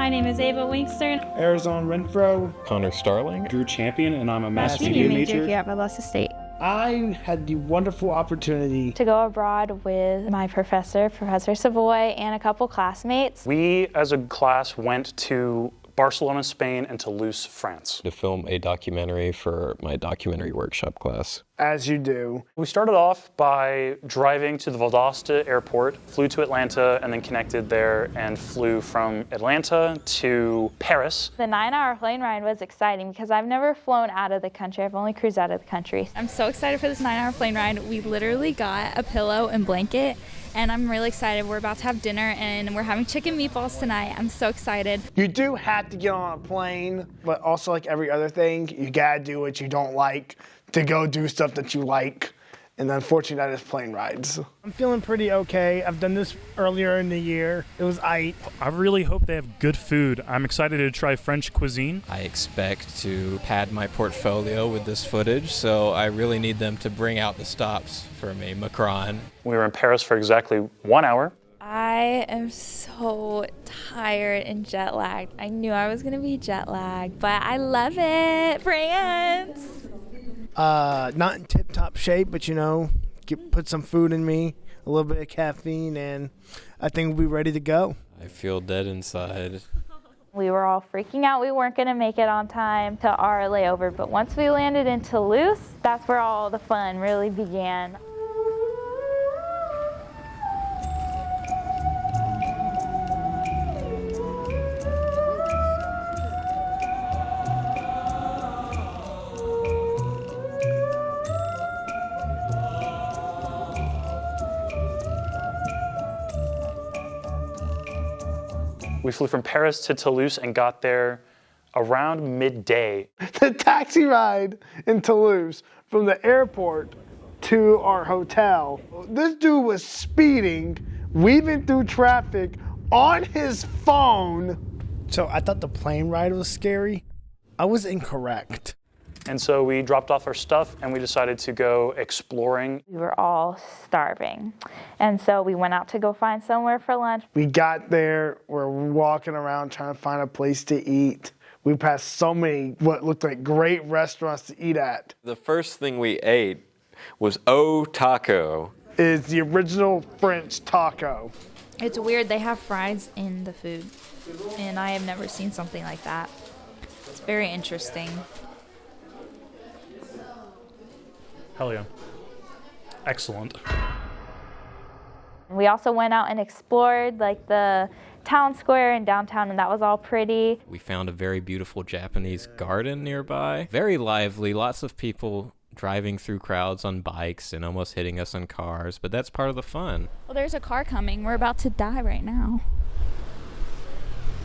My name is Ava Winkster. Arizona Renfro. Connor Starling. Drew Champion, and I'm a mass Media media major major. here at Valdosta State. I had the wonderful opportunity to go abroad with my professor, Professor Savoy, and a couple classmates. We, as a class, went to Barcelona, Spain, and Toulouse, France. To film a documentary for my documentary workshop class. As you do. We started off by driving to the Valdosta airport, flew to Atlanta, and then connected there and flew from Atlanta to Paris. The 9-hour plane ride was exciting because I've never flown out of the country. I've only cruised out of the country. I'm so excited for this 9-hour plane ride. We literally got a pillow and blanket, and I'm really excited. We're about to have dinner, and we're having chicken meatballs tonight. I'm so excited. You do have to get on a plane, but also like every other thing, you gotta do what you don't like to go do stuff that you like. And unfortunately, that is plane rides. I'm feeling pretty okay. I've done this earlier in the year. It was aight. I really hope they have good food. I'm excited to try French cuisine. I expect to pad my portfolio with this footage, so I really need them to bring out the stops for me. Macron. We were in Paris for exactly 1 hour. I am so tired and jet lagged. I knew I was gonna be jet lagged, but I love it. France! Not in tip-top shape, but put some food in me, a little bit of caffeine, and I think we'll be ready to go. I feel dead inside. We were all freaking out we weren't gonna make it on time to our layover, but once we landed in Toulouse, that's where all the fun really began. We flew from Paris to Toulouse and got there around midday. The taxi ride in Toulouse from the airport to our hotel, this dude was speeding, weaving through traffic on his phone. So I thought the plane ride was scary. I was incorrect. And so we dropped off our stuff and we decided to go exploring. We were all starving, and so we went out to go find somewhere for lunch. We got there, we're walking around trying to find a place to eat. We passed so many what looked like great restaurants to eat at. The first thing we ate was O Taco. It's the original French taco. It's weird, they have fries in the food, and I have never seen something like that. It's very interesting. Hell yeah. Excellent. We also went out and explored like the town square in downtown, and that was all pretty. We found a very beautiful Japanese garden nearby. Very lively, lots of people driving through crowds on bikes and almost hitting us in cars, but that's part of the fun. Well, there's a car coming. We're about to die right now.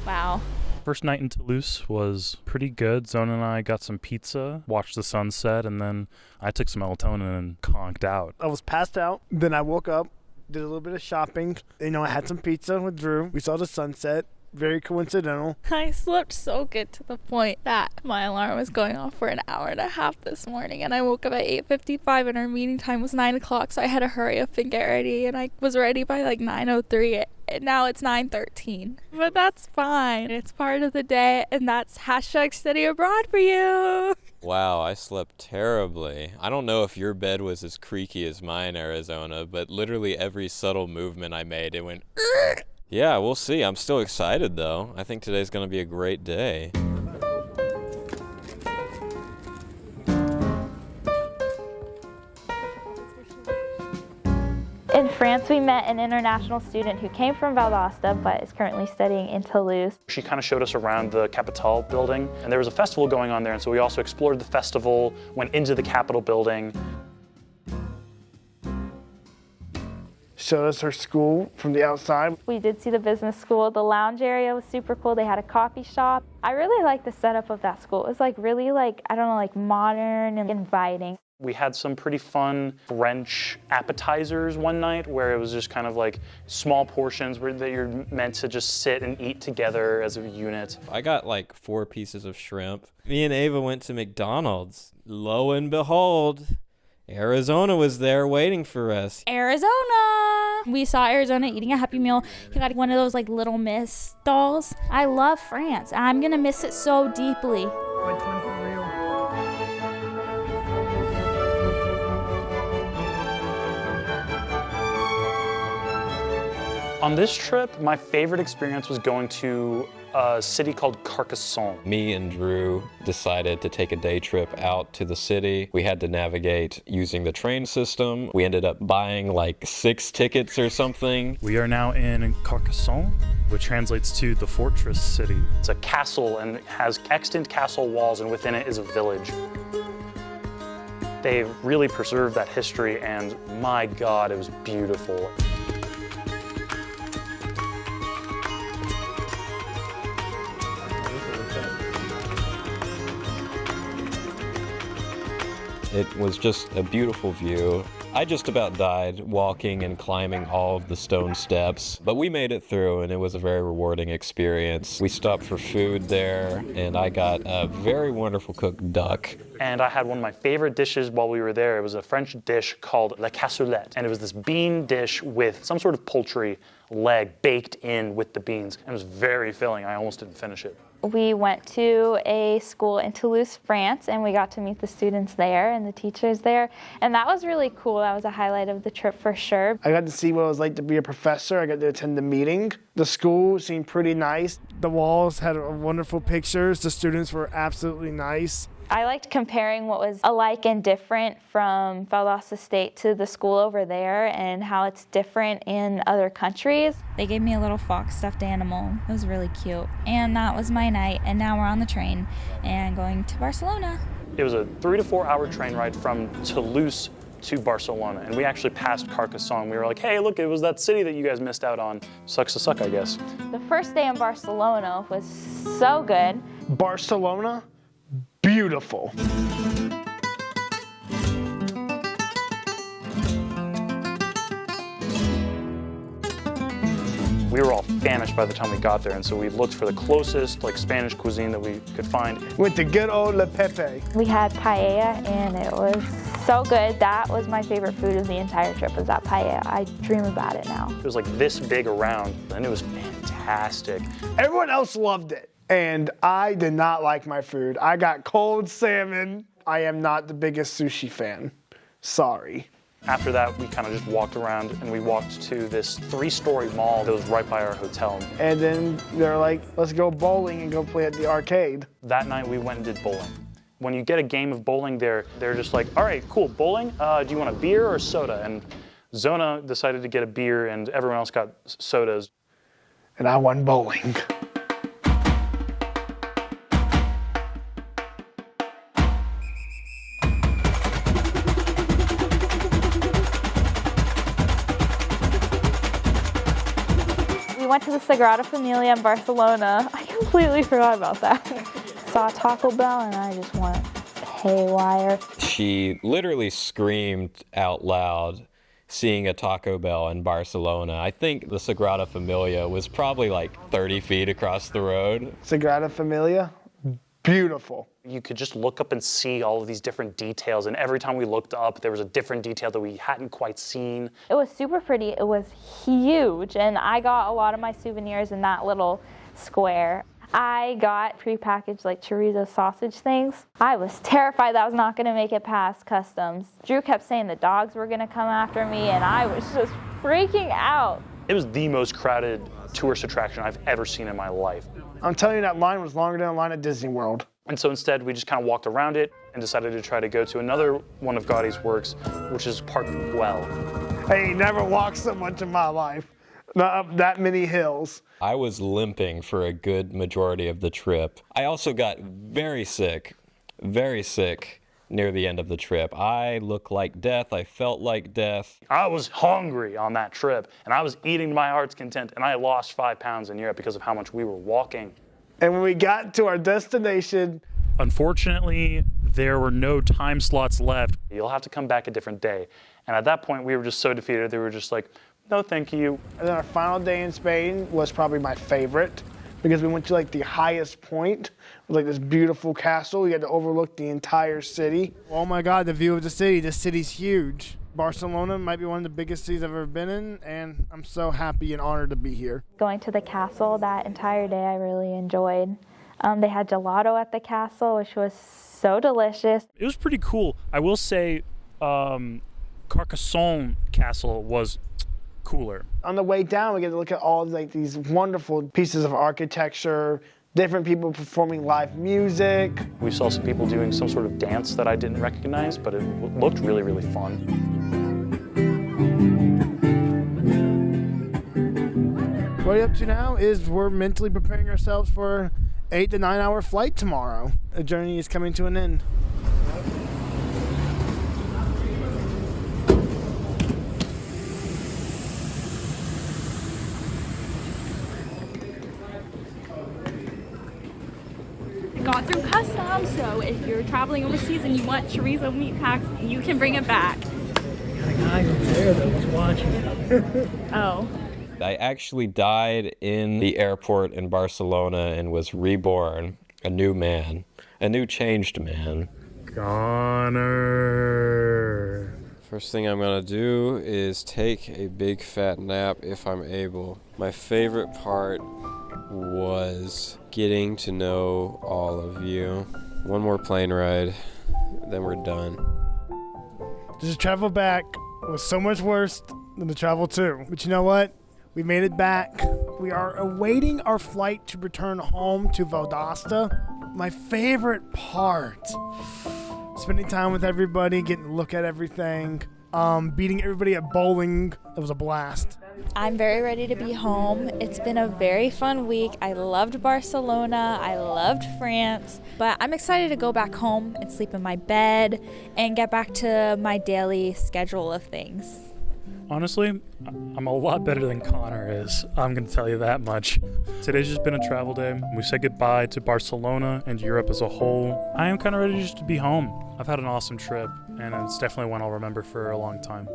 Wow. First night in Toulouse was pretty good. Zona and I got some pizza, watched the sunset, and then I took some melatonin and conked out. I was passed out. Then I woke up, did a little bit of shopping. I had some pizza with Drew. We saw the sunset. Very coincidental. I slept so good to the point that my alarm was going off for an hour and a half this morning, and I woke up at 8:55 and our meeting time was 9 o'clock, so I had to hurry up and get ready, and I was ready by like 9:03. And now it's 9:13, but that's fine. It's part of the day, and that's #study abroad for you. Wow, I slept terribly. I don't know if your bed was as creaky as mine, Arizona, but literally every subtle movement I made, it went, Urgh! Yeah, we'll see. I'm still excited, though. I think today's going to be a great day. In France, we met an international student who came from Valdosta but is currently studying in Toulouse. She kind of showed us around the Capitol building, and there was a festival going on there, and so we also explored the festival, went into the Capitol building. Showed us her school from the outside. We did see the business school. The lounge area was super cool. They had a coffee shop. I really liked the setup of that school. It was really modern and inviting. We had some pretty fun French appetizers one night where it was just kind of like small portions that you're meant to just sit and eat together as a unit. I got like 4 pieces of shrimp. Me and Ava went to McDonald's. Lo and behold, Arizona was there waiting for us. Arizona! We saw Arizona eating a Happy Meal. He got one of those like Little Miss dolls. I love France. I'm gonna miss it so deeply. On this trip, my favorite experience was going to a city called Carcassonne. Me and Drew decided to take a day trip out to the city. We had to navigate using the train system. We ended up buying like 6 tickets or something. We are now in Carcassonne, which translates to the fortress city. It's a castle and it has extant castle walls, and within it is a village. They've really preserved that history, and my God, it was beautiful. It was just a beautiful view. I just about died walking and climbing all of the stone steps, but we made it through and it was a very rewarding experience. We stopped for food there and I got a very wonderful cooked duck. And I had one of my favorite dishes while we were there. It was a French dish called la cassolette, and it was this bean dish with some sort of poultry leg baked in with the beans. It was very filling. I almost didn't finish it. We went to a school in Toulouse, France, and we got to meet the students there and the teachers there. And that was really cool. That was a highlight of the trip for sure. I got to see what it was like to be a professor. I got to attend the meeting. The school seemed pretty nice. The walls had wonderful pictures. The students were absolutely nice. I liked comparing what was alike and different from Valdosta State to the school over there and how it's different in other countries. They gave me a little fox stuffed animal. It was really cute. And that was my night. And now we're on the train and going to Barcelona. It was a 3 to 4 hour train ride from Toulouse to Barcelona, and we actually passed Carcassonne. We were like, hey, look, it was that city that you guys missed out on. Sucks to suck, I guess. The first day in Barcelona was so good. Barcelona, beautiful. We were all famished by the time we got there, and so we looked for the closest Spanish cuisine that we could find. Went to good old Le Pepe. We had paella, and it was so good. That was my favorite food of the entire trip, was that paella. I dream about it now. It was like this big around, and it was fantastic. Everyone else loved it, and I did not like my food. I got cold salmon. I am not the biggest sushi fan. Sorry. After that, we kind of just walked around, and we walked to this 3-story mall that was right by our hotel. And then they're like, let's go bowling and go play at the arcade. That night, we went and did bowling. When you get a game of bowling there, they're just like, all right, cool, bowling? Do you want a beer or soda? And Zona decided to get a beer, and everyone else got sodas. And I won bowling. We went to the Sagrada Familia in Barcelona. I completely forgot about that. Saw Taco Bell and I just went haywire. She literally screamed out loud seeing a Taco Bell in Barcelona. I think the Sagrada Familia was probably like 30 feet across the road. Sagrada Familia, beautiful. You could just look up and see all of these different details, and every time we looked up, there was a different detail that we hadn't quite seen. It was super pretty. It was huge, and I got a lot of my souvenirs in that little square. I got prepackaged chorizo sausage things. I was terrified that I was not going to make it past customs. Drew kept saying the dogs were going to come after me, and I was just freaking out. It was the most crowded tourist attraction I've ever seen in my life. I'm telling you, that line was longer than a line at Disney World. And so instead, we just kind of walked around it and decided to try to go to another one of Gaudi's works, which is Park Güell. I ain't never walked so much in my life. Not up that many hills. I was limping for a good majority of the trip. I also got very sick near the end of the trip. I looked like death. I felt like death. I was hungry on that trip, and I was eating to my heart's content, and I lost 5 pounds in Europe because of how much we were walking. And when we got to our destination, unfortunately, there were no time slots left. You'll have to come back a different day. And at that point, we were just so defeated. They were just like, no, thank you. And then our final day in Spain was probably my favorite because we went to like the highest point, like this beautiful castle. We had to overlook the entire city. Oh my God, the view of the city. This city's huge. Barcelona might be one of the biggest cities I've ever been in, and I'm so happy and honored to be here. Going to the castle that entire day I really enjoyed. They had gelato at the castle, which was so delicious. It was pretty cool. I will say Carcassonne Castle was cooler. On the way down, we get to look at all like these wonderful pieces of architecture, different people performing live music. We saw some people doing some sort of dance that I didn't recognize, but it looked really, really fun. What we're up to now is we're mentally preparing ourselves for an 8 to 9 hour flight tomorrow. The journey is coming to an end. Got through customs, so if you're traveling overseas and you want chorizo meat packs, you can bring it back. The guy over there that was watching. Oh. I actually died in the airport in Barcelona and was reborn, a new man, a new changed man. Connor. First thing I'm gonna do is take a big fat nap if I'm able. My favorite part was getting to know all of you. One more plane ride, then we're done. Just travel back was so much worse than the travel to. But you know what? We made it back. We are awaiting our flight to return home to Valdosta. My favorite part, spending time with everybody, getting to look at everything, beating everybody at bowling. It was a blast. I'm very ready to be home. It's been a very fun week. I loved Barcelona. I loved France. But I'm excited to go back home and sleep in my bed and get back to my daily schedule of things. Honestly, I'm a lot better than Connor is. I'm going to tell you that much. Today's just been a travel day. We said goodbye to Barcelona and Europe as a whole. I am kind of ready just to be home. I've had an awesome trip, and it's definitely one I'll remember for a long time.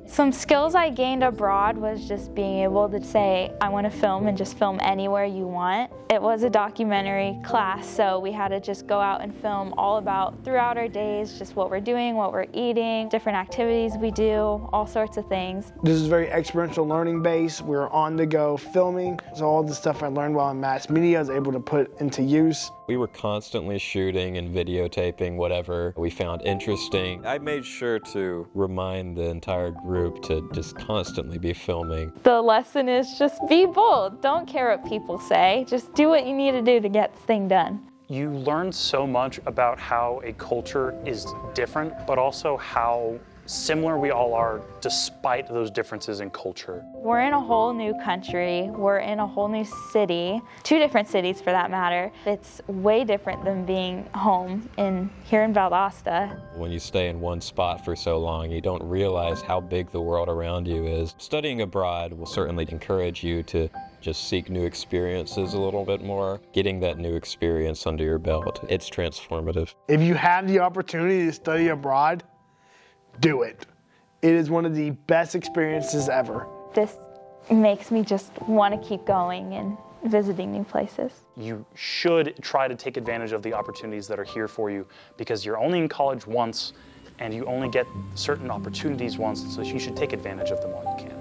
Some skills I gained abroad was just being able to say, I want to film and just film anywhere you want. It was a documentary class, so we had to just go out and film all about throughout our days, just what we're doing, what we're eating, different activities we do, all sorts of things. This is very experiential learning based. We're on the go filming. So all the stuff I learned while in mass media I was able to put into use. We were constantly shooting and videotaping whatever we found interesting. I made sure to remind the entire group to just constantly be filming. The lesson is just be bold. Don't care what people say. Just do what you need to do to get the thing done. You learn so much about how a culture is different, but also how similar we all are despite those differences in culture. We're in a whole new country. We're in a whole new city, 2 different cities for that matter. It's way different than being home here in Valdosta. When you stay in one spot for so long, you don't realize how big the world around you is. Studying abroad will certainly encourage you to just seek new experiences a little bit more. Getting that new experience under your belt, it's transformative. If you have the opportunity to study abroad, do it. It is one of the best experiences ever. This makes me just want to keep going and visiting new places. You should try to take advantage of the opportunities that are here for you because you're only in college once and you only get certain opportunities once, so you should take advantage of them while you can.